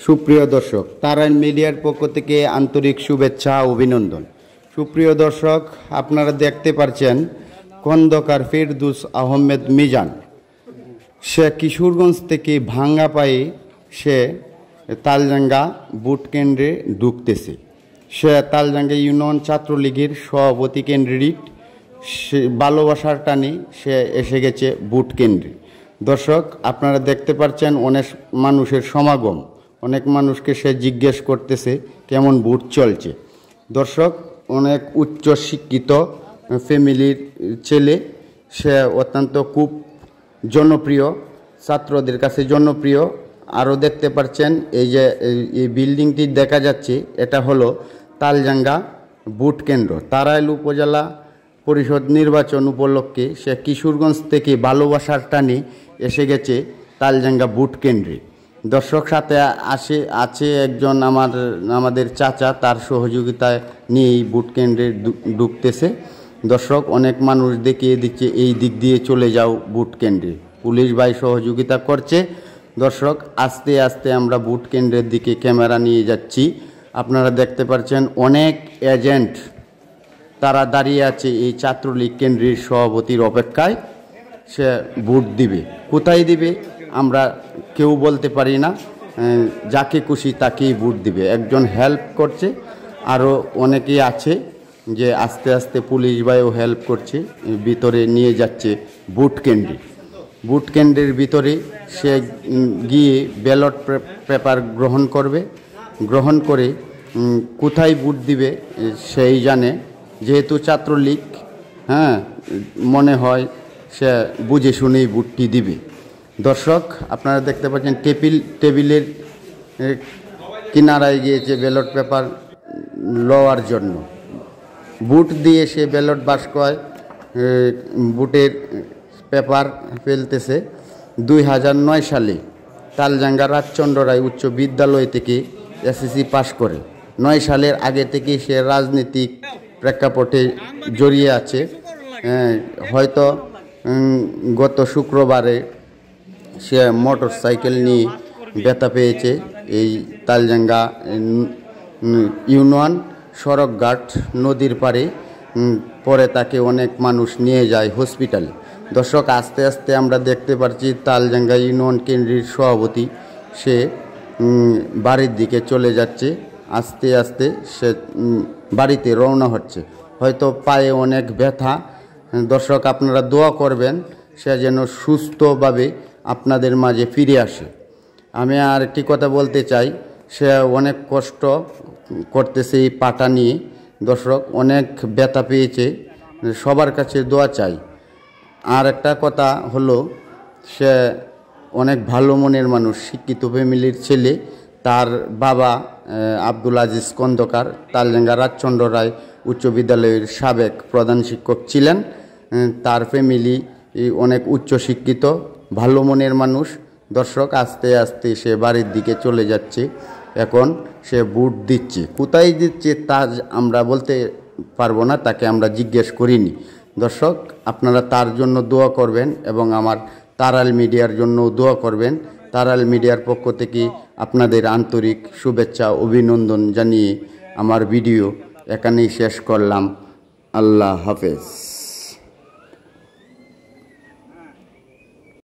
সুপ্রিয় দর্শক, তারাইন মিডিয়ার পক্ষ থেকে আন্তরিক শুভেচ্ছা অভিনন্দন। সুপ্রিয় দর্শক, আপনারা দেখতে পাচ্ছেন খন্দকার ফেরদৌস আহমেদ মিজান। সে কিশোরগঞ্জ থেকে ভাঙ্গা পায়ে সে তালজাঙ্গা বুট কেন্দ্রে ঢুকতেছে। সে তালজাঙ্গা ইউনিয়ন ছাত্রলীগের সভাপতি ক্যান্ডিডেট। সে ভালোবাসার টানে সে এসে গেছে বুট কেন্দ্রে। দর্শক, আপনারা দেখতে পাচ্ছেন অনেক মানুষের সমাগম। অনেক মানুষকে সে জিজ্ঞেস করতেছে কেমন বুট চলছে। দর্শক, অনেক উচ্চ শিক্ষিত ফ্যামিলির ছেলে। সে অত্যন্ত খুব জনপ্রিয়, ছাত্রদের কাছে জনপ্রিয়। আরও দেখতে পাচ্ছেন এই যে এই বিল্ডিংটি দেখা যাচ্ছে, এটা হলো তালজাঙ্গা বুট কেন্দ্র। তারাইল উপজেলা পরিষদ নির্বাচন উপলক্ষে সে কিশোরগঞ্জ থেকে ভালোবাসার টানে এসে গেছে তালজাঙ্গা বুট কেন্দ্রে। দর্শক, সাথে আছে একজন আমাদের চাচা, তার সহযোগিতায় নিয়ে এই বুট কেন্দ্রে ঢুকতেছে। দর্শক, অনেক মানুষ দেখিয়ে দিচ্ছে এই দিক দিয়ে চলে যাও বুট কেন্দ্রে। পুলিশ ভাই সহযোগিতা করছে। দর্শক, আস্তে আস্তে আমরা বুট কেন্দ্রের দিকে ক্যামেরা নিয়ে যাচ্ছি। আপনারা দেখতে পাচ্ছেন অনেক এজেন্ট তারা দাঁড়িয়ে আছে এই ছাত্রলীগ কেন্দ্রের সভাপতির অপেক্ষায়। সে ভোট দিবে। কোথায় দিবে আমরা কেউ বলতে পারি না, যাকে খুশি তাকেই ভোট দিবে। একজন হেল্প করছে, আরও অনেকেই আছে যে আস্তে আস্তে পুলিশ ভাইও হেল্প করছে, ভিতরে নিয়ে যাচ্ছে ভোট কেন্দ্রে। ভোট কেন্দ্রের ভিতরে সে গিয়ে ব্যালট পেপার গ্রহণ করবে। গ্রহণ করে কোথায় ভোট দিবে সেই জানে, যেহেতু ছাত্রলীগ, মনে হয় সে বুঝে শুনেই ভোটটি দিবে। দর্শক, আপনারা দেখতে পাচ্ছেন টেবিলের কিনারায় গিয়েছে ব্যালট পেপার লওয়ার জন্য। ভোট দিয়ে সে ব্যালট বাক্সয় ভোটের পেপার ফেলতেছে। 2009 সালে তালজাঙ্গা রাজচন্দ্র রায় উচ্চ বিদ্যালয় থেকে এসএসসি পাশ করে। 9 সালের আগে থেকে সে রাজনৈতিক প্রেক্ষাপটে জড়িয়ে আছে। হয়তো গত শুক্রবারে সে মোটর সাইকেল নিয়ে ব্যথা পেয়েছে এই তালজাঙ্গা ইউনিয়ন সড়কঘাট নদীর পাড়ে। পরে তাকে অনেক মানুষ নিয়ে যায় হসপিটালে। দর্শক, আস্তে আস্তে আমরা দেখতে পাচ্ছি তালজাঙ্গা ইউনিয়ন কেন্দ্রের সভাপতি সে বাড়ির দিকে চলে যাচ্ছে। আস্তে আস্তে সে বাড়িতে রওনা হচ্ছে। হয়তো পায়ে অনেক ব্যথা। দর্শক, আপনারা দোয়া করবেন সে যেন সুস্থভাবে আপনাদের মাঝে ফিরে আসে। আমি আর একটি কথা বলতে চাই, সে অনেক কষ্ট করতেছে এই পাটা নিয়ে। দর্শক, অনেক ব্যথা পেয়েছে, সবার কাছে দোয়া চাই। আর একটা কথা হলো, সে অনেক ভালো মনের মানুষ, শিক্ষিত ফ্যামিলির ছেলে। তার বাবা আব্দুল আজিজ খন্দকার তালজাঙ্গা রাজচন্দ্র রায় উচ্চ বিদ্যালয়ের সাবেক প্রধান শিক্ষক ছিলেন। তার ফ্যামিলি অনেক উচ্চ শিক্ষিত, ভালো মনের মানুষ। দর্শক, আস্তে আস্তে সে বাড়ির দিকে চলে যাচ্ছে। এখন সে ভোট দিচ্ছে। কোথায় দিচ্ছে তা আমরা বলতে পারবো না, তাকে আমরা জিজ্ঞেস করিনি। দর্শক, আপনারা তার জন্য দোয়া করবেন এবং আমার তারাইল মিডিয়ার জন্য দোয়া করবেন। তারাইল মিডিয়ার পক্ষ থেকে আপনাদের আন্তরিক শুভেচ্ছা অভিনন্দন জানিয়ে আমার ভিডিও এখানেই শেষ করলাম। আল্লাহ হাফেজ।